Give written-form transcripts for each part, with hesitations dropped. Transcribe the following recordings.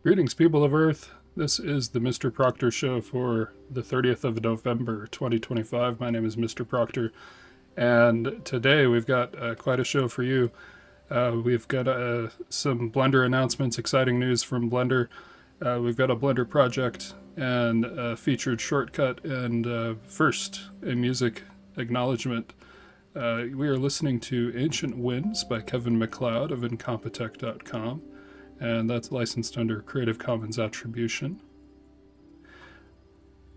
Greetings, people of Earth. This is the Mr. Proctor Show for the 30th of November, 2025. My name is Mr. Proctor, and today we've got quite a show for you. We've got some Blender announcements, exciting news from Blender. We've got a Blender project and a featured shortcut, and first, a music acknowledgement. We are listening to Ancient Winds by Kevin MacLeod of Incompetech.com, and that's licensed under Creative Commons Attribution.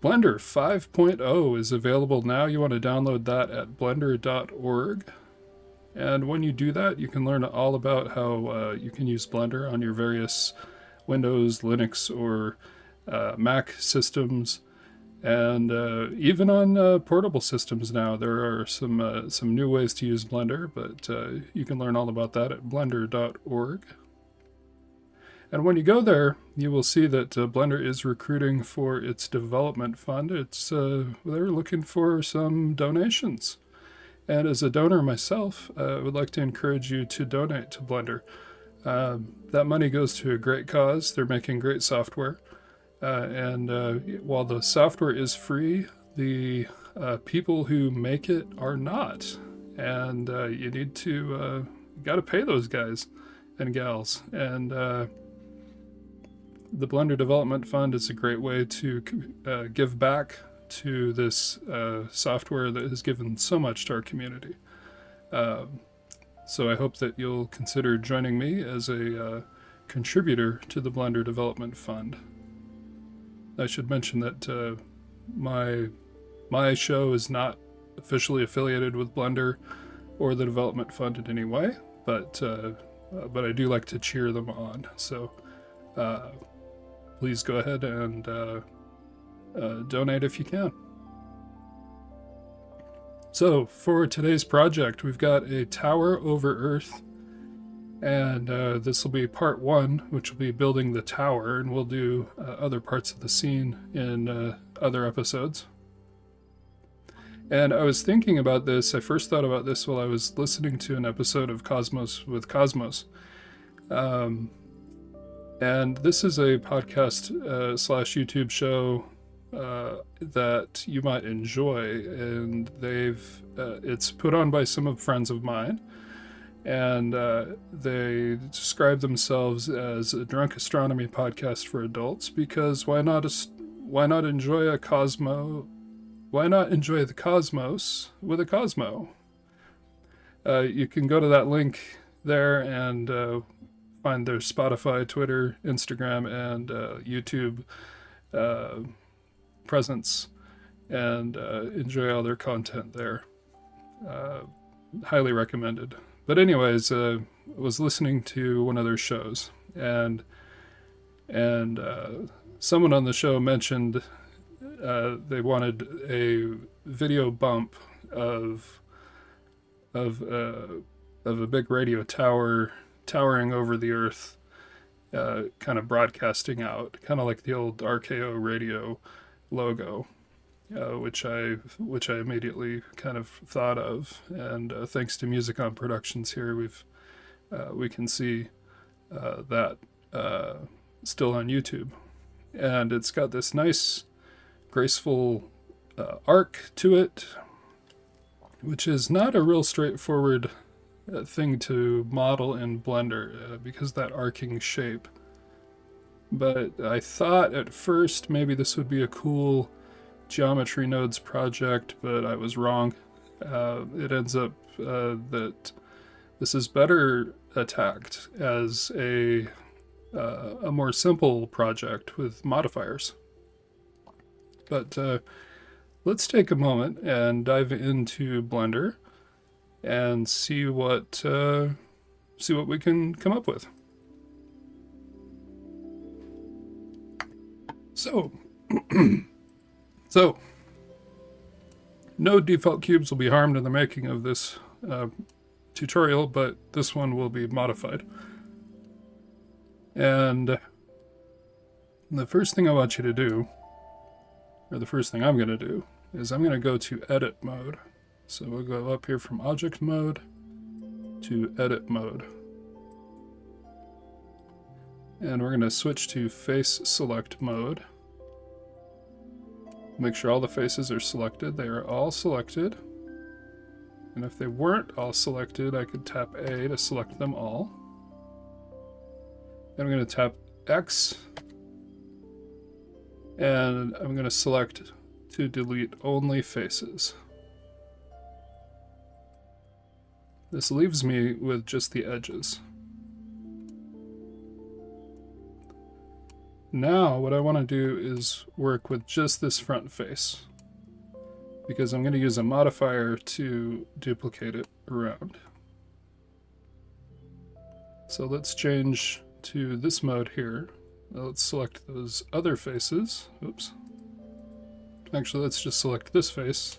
Blender 5.0 is available now. You want to download that at blender.org. And when you do that, you can learn all about how you can use Blender on your various Windows, Linux, or Mac systems, and even on portable systems now. There are some new ways to use Blender, but you can learn all about that at blender.org. And when you go there, you will see that Blender is recruiting for its development fund. They're looking for some donations. And as a donor myself, I would like to encourage you to donate to Blender. That money goes to a great cause. They're making great software. And while the software is free, the people who make it are not. And you need to, got to pay those guys and gals. And the Blender Development Fund is a great way to give back to this software that has given so much to our community. So I hope that you'll consider joining me as a contributor to the Blender Development Fund. I should mention that my show is not officially affiliated with Blender or the Development Fund in any way, but I do like to cheer them on. So please go ahead and donate if you can. So for today's project, we've got a tower over Earth, and this will be part one, which will be building the tower, and we'll do other parts of the scene in other episodes. And I was thinking about this. I first thought about this while I was listening to an episode of Cosmos with Cosmos. And this is a podcast / YouTube show that you might enjoy, and it's put on by some friends of mine, and they describe themselves as a drunk astronomy podcast for adults, because why not enjoy the cosmos with a Cosmo? You can go to that link there and find their Spotify, Twitter, Instagram, and YouTube presence, and enjoy all their content there. Highly recommended. But anyways, I was listening to one of their shows, and someone on the show mentioned they wanted a video bump of a big radio tower towering over the Earth, kind of broadcasting out, kind of like the old RKO radio logo, which I immediately kind of thought of. And thanks to Music on Productions here, we can see that still on YouTube, and it's got this nice, graceful arc to it, which is not a real straightforward thing to model in Blender because that arcing shape. But I thought at first maybe this would be a cool geometry nodes project, but I was wrong. It ends up that this is better attacked as a more simple project with modifiers. But let's take a moment and dive into Blender and see what we can come up with. So no default cubes will be harmed in the making of this tutorial, but this one will be modified. And the first thing I want you to do, or the first thing I'm going to do, is I'm going to go to edit mode. So we'll go up here from object mode to edit mode. And we're going to switch to face select mode. Make sure all the faces are selected. They are all selected. And if they weren't all selected, I could tap A to select them all. Then I'm going to tap X. And I'm going to select to delete only faces. This leaves me with just the edges. Now what I want to do is work with just this front face, because I'm going to use a modifier to duplicate it around. So let's change to this mode here. Let's select those other faces. Oops. Actually, let's just select this face.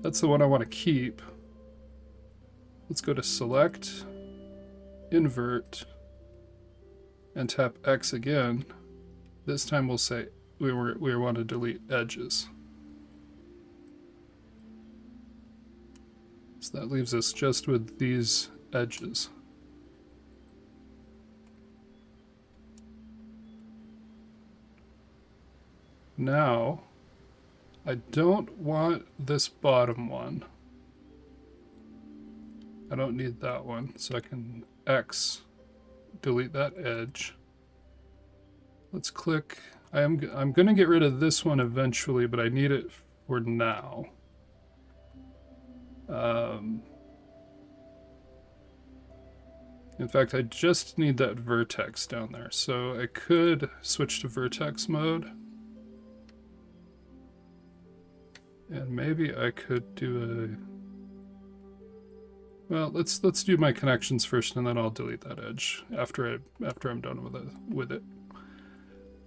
That's the one I want to keep. Let's go to select, invert, and tap X again. This time we'll say we want to delete edges. So that leaves us just with these edges. Now, I don't want this bottom one. I don't need that one, so I can X, delete that edge. Let's click. I'm going to get rid of this one eventually, but I need it for now. In fact, I just need that vertex down there, so I could switch to vertex mode. And maybe I could do a... Well, let's do my connections first, and then I'll delete that edge after I'm done with it.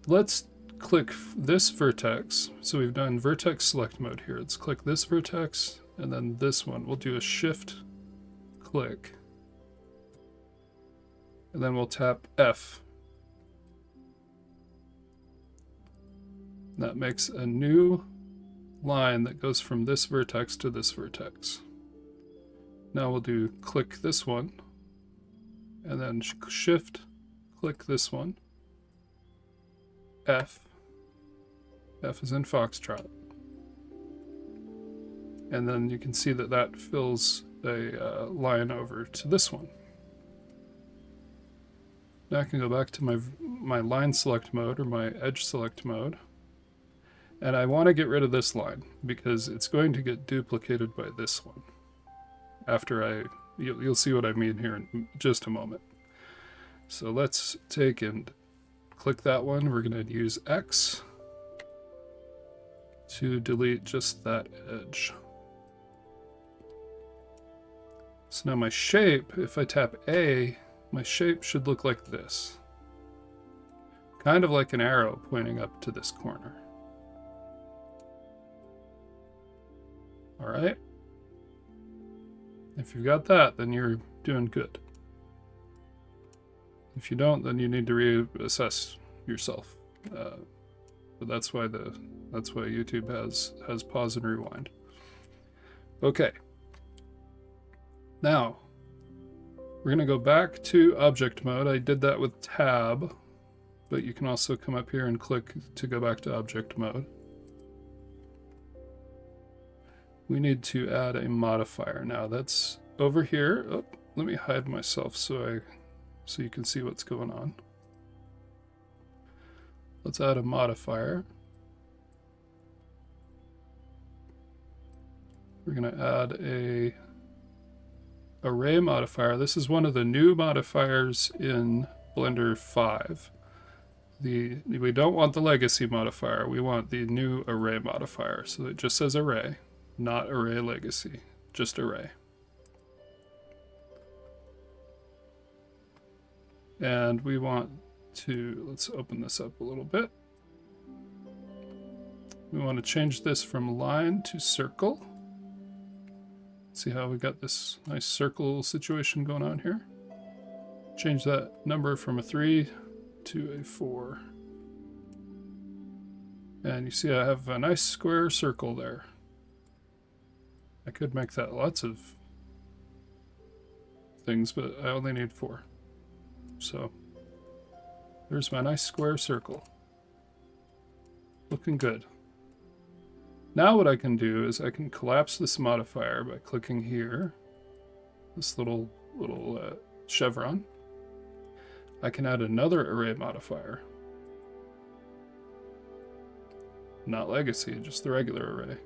Let's click this vertex. So we've done vertex select mode here. Let's click this vertex and then this one. We'll do a shift click. And then we'll tap F. That makes a new line that goes from this vertex to this vertex. Now we'll do click this one, and then shift click this one. F. F is in Foxtrot. And then you can see that that fills a line over to this one. Now I can go back to my line select mode or my edge select mode. And I want to get rid of this line because it's going to get duplicated by this one. After you'll see what I mean here in just a moment. So let's take and click that one. We're going to use X to delete just that edge. So now my shape, if I tap A, my shape should look like this. Kind of like an arrow pointing up to this corner. All right. If you've got that, then you're doing good. If you don't, then you need to reassess yourself. But that's why YouTube has pause and rewind. Okay. Now we're gonna go back to object mode. I did that with tab, but you can also come up here and click to go back to object mode. We need to add a modifier. Now that's over here. Oh, let me hide myself so you can see what's going on. Let's add a modifier. We're going to add a array modifier. This is one of the new modifiers in Blender 5. We don't want the legacy modifier. We want the new array modifier. So it just says array. Not array legacy, just array. And we want to, let's open this up a little bit. We want to change this from line to circle. See how we got this nice circle situation going on here? Change that number from a 3 to a 4. And you see I have a nice square circle there. I could make that lots of things, but I only need 4. So There's my nice square circle. Looking good. Now what I can do is I can collapse this modifier by clicking here, this little chevron. I can add another array modifier. Not legacy, just the regular array.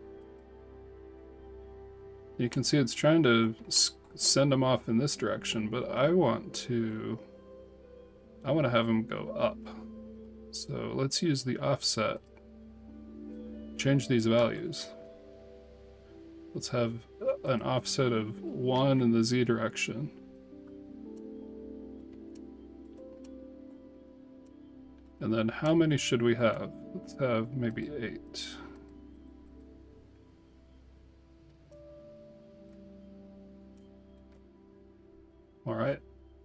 You can see it's trying to send them off in this direction, but I want to have them go up. So let's use the offset. Change these values. Let's have an offset of 1 in the z direction. And then how many should we have? Let's have maybe 8. All right,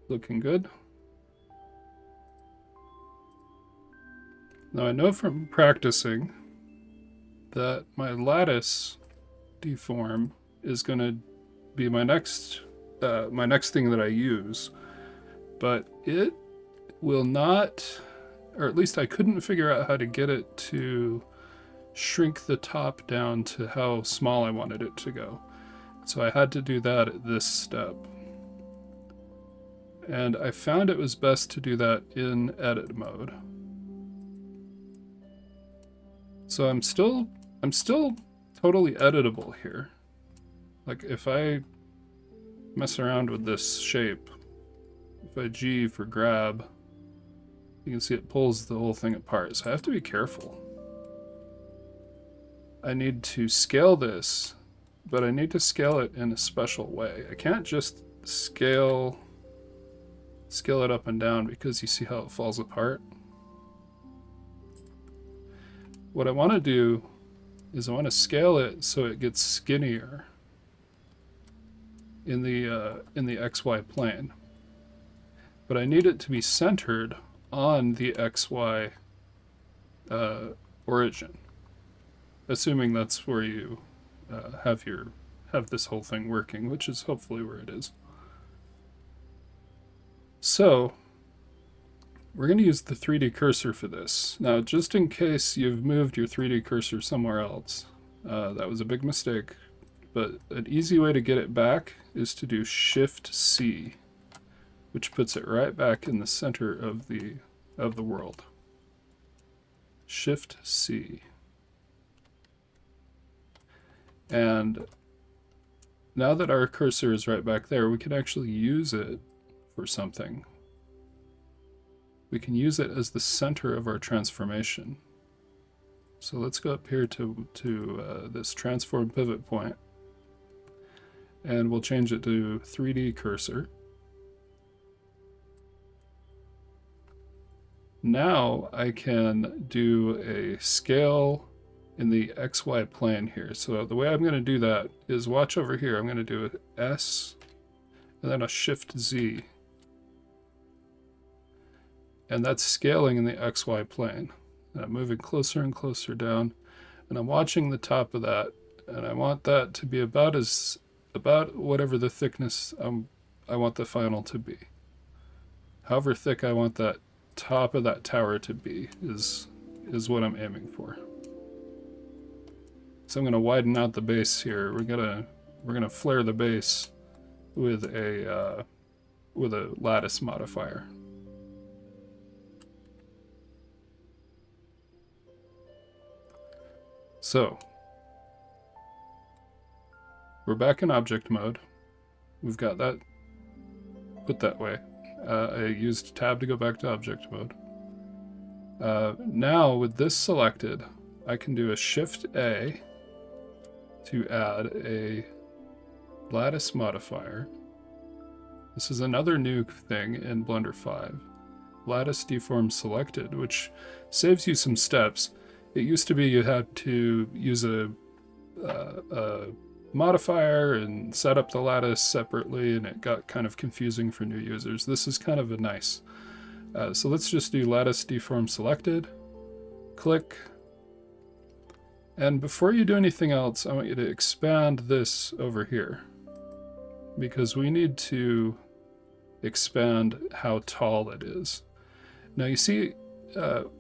looking good. Now I know from practicing that my lattice deform is going to be my next thing that I use, but it will not, or at least I couldn't figure out how to get it to shrink the top down to how small I wanted it to go. So I had to do that at this step. And I found it was best to do that in edit mode. So I'm still totally editable here. Like if I mess around with this shape, if I G for grab, you can see it pulls the whole thing apart. So I have to be careful. I need to scale this, but I need to scale it in a special way. I can't just scale it up and down because you see how it falls apart. What I want to do is I want to scale it so it gets skinnier in the XY plane. But I need it to be centered on the XY origin, assuming that's where you have this whole thing working, which is hopefully where it is. So we're going to use the 3D cursor for this. Now, just in case you've moved your 3D cursor somewhere else, that was a big mistake, but an easy way to get it back is to do Shift-C, which puts it right back in the center of the world. Shift-C. And now that our cursor is right back there, we can actually use it for something. We can use it as the center of our transformation. So let's go up here to this transform pivot point, and we'll change it to 3D cursor. Now I can do a scale in the XY plane here. So the way I'm going to do that is, watch over here, I'm going to do an S and then a Shift-Z. And that's scaling in the XY plane. And I'm moving closer and closer down, and I'm watching the top of that, and I want that to be about whatever the thickness I want the final to be. However thick I want that top of that tower to be is what I'm aiming for. So I'm going to widen out the base here. We're gonna flare the base with a lattice modifier. So, we're back in object mode. We've got that put that way. I used tab to go back to object mode. Now, with this selected, I can do a Shift-A to add a lattice modifier. This is another new thing in Blender 5. Lattice deform selected, which saves you some steps. It used to be you had to use a modifier and set up the lattice separately, and it got kind of confusing for new users. This is kind of a nice. So let's just do lattice deform selected. Click. And before you do anything else, I want you to expand this over here, because we need to expand how tall it is. Now you see,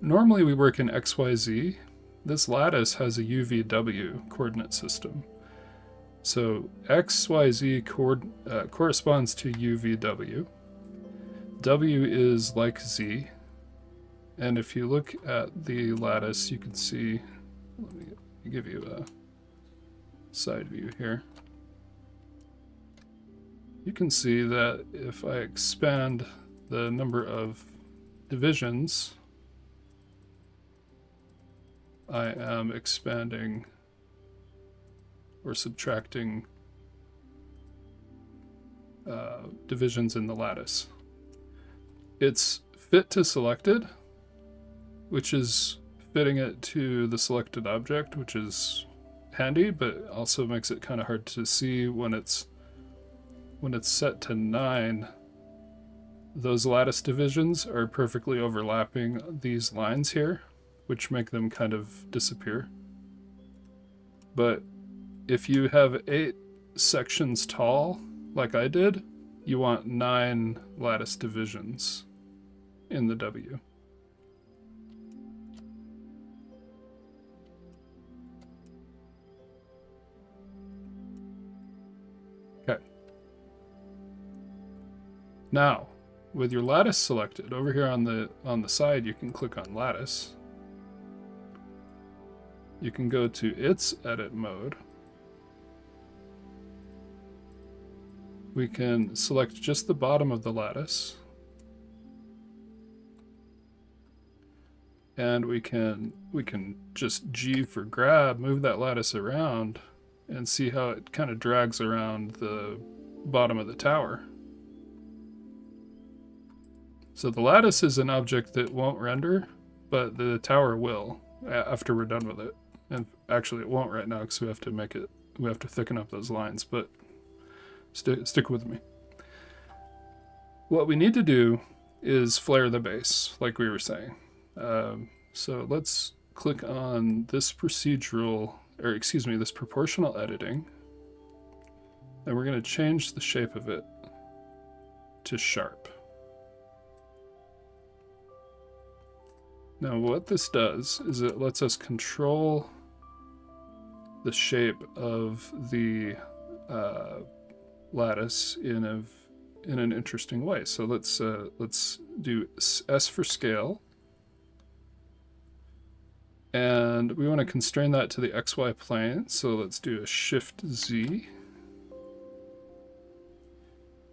normally we work in XYZ. This lattice has a UVW coordinate system. So XYZ corresponds to UVW. W is like Z. And if you look at the lattice, you can see, let me give you a side view here. You can see that if I expand the number of divisions, I am expanding or subtracting divisions in the lattice. It's fit to selected, which is fitting it to the selected object, which is handy, but also makes it kind of hard to see when it's set to 9. Those lattice divisions are perfectly overlapping these lines here, which make them kind of disappear. But if you have 8 sections tall, like I did, you want 9 lattice divisions in the W. Okay. Now, with your lattice selected, over here on the side, you can click on lattice. You can go to its edit mode. We can select just the bottom of the lattice. And we can just G for grab, move that lattice around, and see how it kind of drags around the bottom of the tower. So the lattice is an object that won't render, but the tower will after we're done with it. And actually it won't right now because we have to thicken up those lines, but stick with me. What we need to do is flare the base, like we were saying. So let's click on this this proportional editing, and we're going to change the shape of it to sharp. Now what this does is it lets us control the shape of the lattice in an interesting way. So let's do S for scale. And we want to constrain that to the XY plane, so let's do a Shift Z.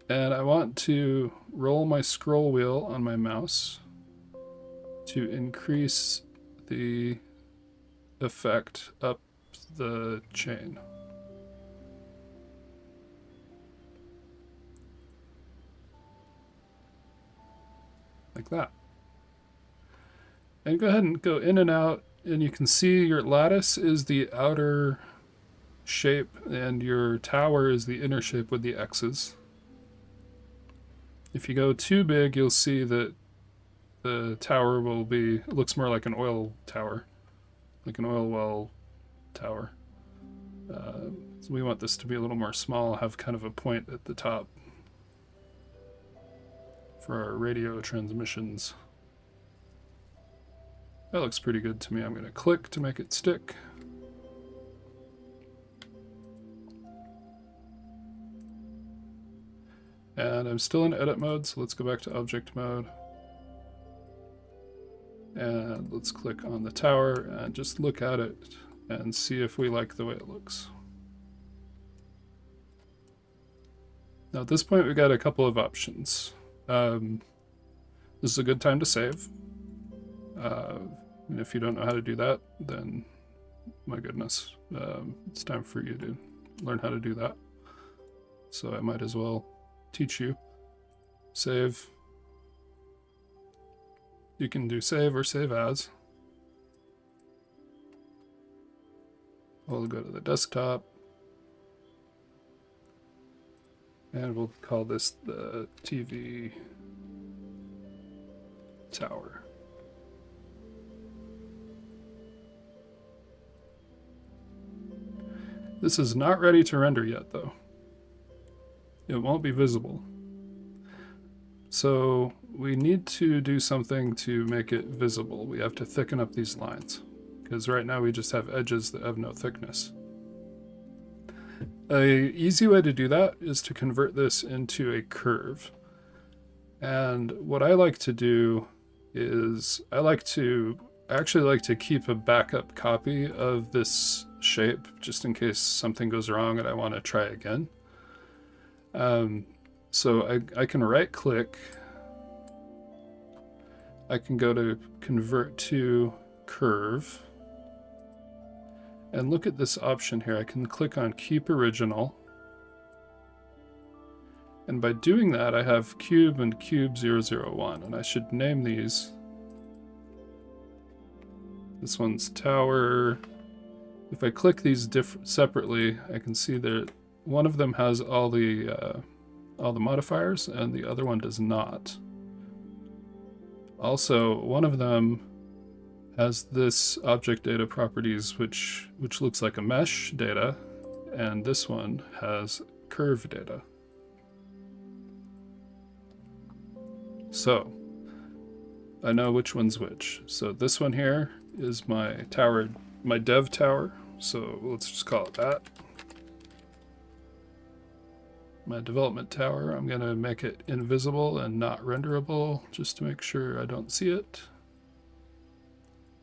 And I want to roll my scroll wheel on my mouse to increase the effect up the chain. Like that. And go ahead and go in and out. And you can see your lattice is the outer shape and your tower is the inner shape with the X's. If you go too big, you'll see that the tower looks more like an oil tower, like an oil well tower. So we want this to be a little more small, have kind of a point at the top for our radio transmissions. That looks pretty good to me. I'm going to click to make it stick. And I'm still in edit mode, so let's go back to object mode. And let's click on the tower and just look at it and see if we like the way it looks. Now at this point we've got a couple of options. This is a good time to save. And if you don't know how to do that, then my goodness, it's time for you to learn how to do that. So I might as well teach you. Save. You can do save or save as. We'll go to the desktop. And we'll call this the TV tower. This is not ready to render yet, though. It won't be visible. So we need to do something to make it visible. We have to thicken up these lines, because right now we just have edges that have no thickness. A easy way to do that is to convert this into a curve. And what I like to do is I actually like to keep a backup copy of this shape just in case something goes wrong and I want to try again. So I can right click, I can go to convert to curve, and look at this option here. I can click on keep original, and by doing that I have cube and cube 001, and I should name these. This one's tower. If I click these separately, I can see that one of them has all the modifiers and the other one does not. Also, one of them has this object data properties which looks like a mesh data, and this one has curve data. So I know which one's which. So this one here is my tower, my dev tower. So let's just call it that. My development tower, I'm going to make it invisible and not renderable just to make sure I don't see it.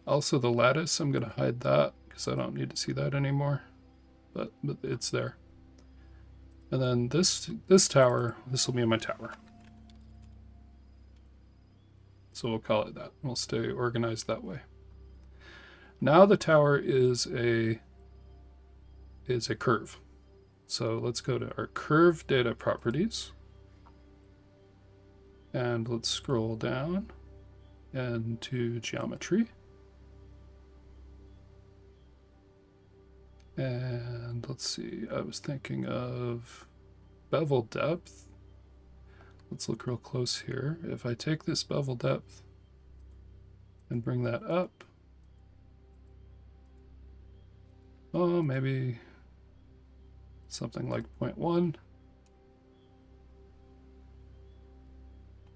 Also the lattice, I'm going to hide that because I don't need to see that anymore, but it's there. And then this tower, this will be my tower. So we'll call it that. We'll stay organized that way. Now the tower is a curve. So let's go to our curve data properties. And let's scroll down and to geometry. And let's see, I was thinking of bevel depth. Let's look real close here. If I take this bevel depth and bring that up, oh, maybe something like 0.1.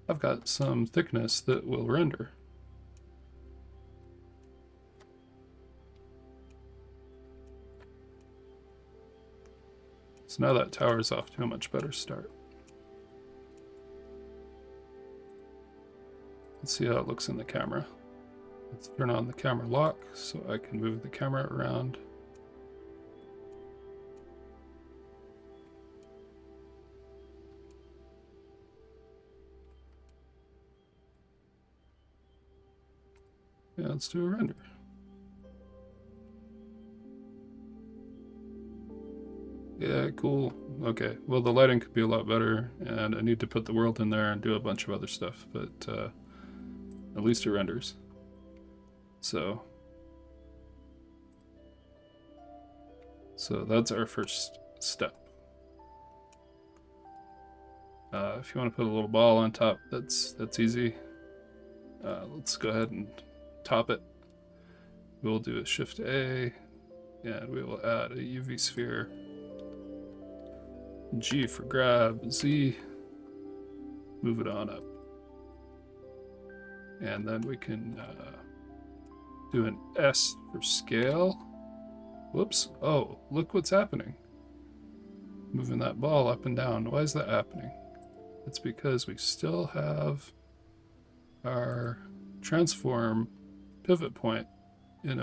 I've got some thickness that will render. So now that tower is off to a much better start. Let's see how it looks in the camera. Let's turn on the camera lock so I can move the camera around. Yeah, let's do a render. Yeah, cool. Okay, well the lighting could be a lot better, and I need to put the world in there and do a bunch of other stuff, but at least it renders. So that's our first step. If you want to put a little ball on top, that's easy. Let's go ahead and top it. We'll do a Shift A, and we will add a UV sphere. G for grab, Z, move it on up. And then we can do an S for scale. Whoops, oh, look what's happening. Moving that ball up and down. Why is that happening? It's because we still have our transform pivot point in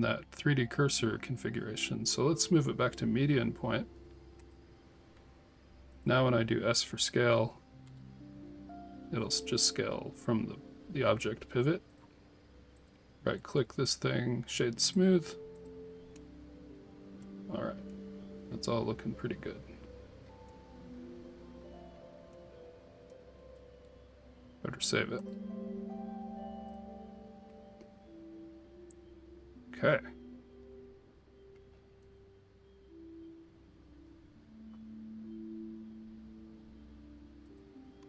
that 3D cursor configuration. So let's move it back to median point. Now when I do S for scale, it'll just scale from the object pivot. Right click this thing, shade smooth. All right, that's all looking pretty good. Better save it. Okay.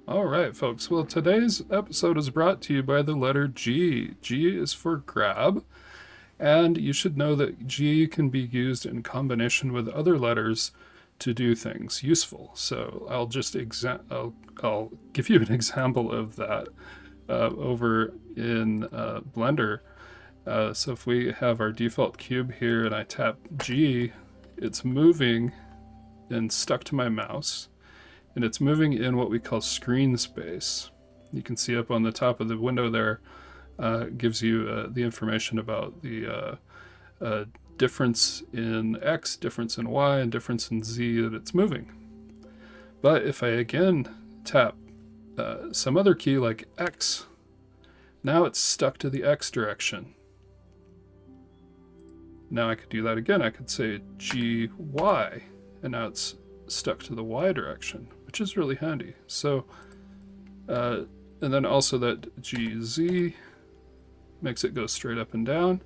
All right, folks. Well, today's episode is brought to you by the letter G. G is for grab, and you should know that G can be used in combination with other letters to do things useful. So I'll just I'll give you an example of that over in Blender. So if we have our default cube here and I tap G, it's moving and stuck to my mouse, and it's moving in what we call screen space. You can see up on the top of the window there, gives you the information about the difference in X, difference in Y, and difference in Z that it's moving. But if I again tap some other key like X, now it's stuck to the X direction. Now I could do that again. I could say GY, and now it's stuck to the Y direction, which is really handy. So, and then also that GZ makes it go straight up and down,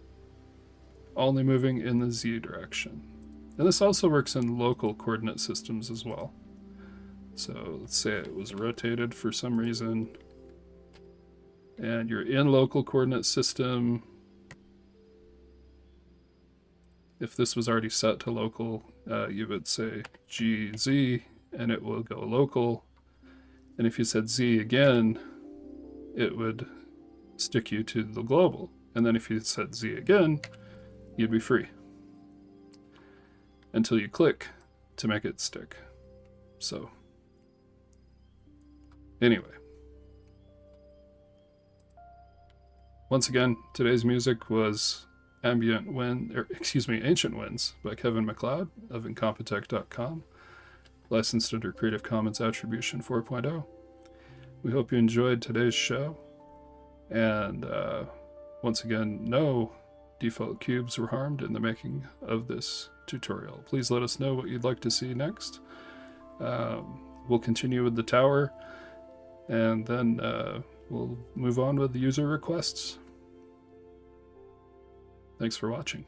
only moving in the Z direction. And this also works in local coordinate systems as well. So let's say it was rotated for some reason, and you're in local coordinate system. If this was already set to local, you would say GZ, and it will go local. And if you said Z again, it would stick you to the global. And then if you said Z again, you'd be free. Until you click to make it stick. So, anyway. Once again, today's music was Ancient Winds by Kevin MacLeod of Incompetech.com, licensed under Creative Commons Attribution 4.0. We hope you enjoyed today's show, and once again, no default cubes were harmed in the making of this tutorial. Please let us know what you'd like to see next. We'll continue with the tower, and then we'll move on with the user requests. Thanks for watching.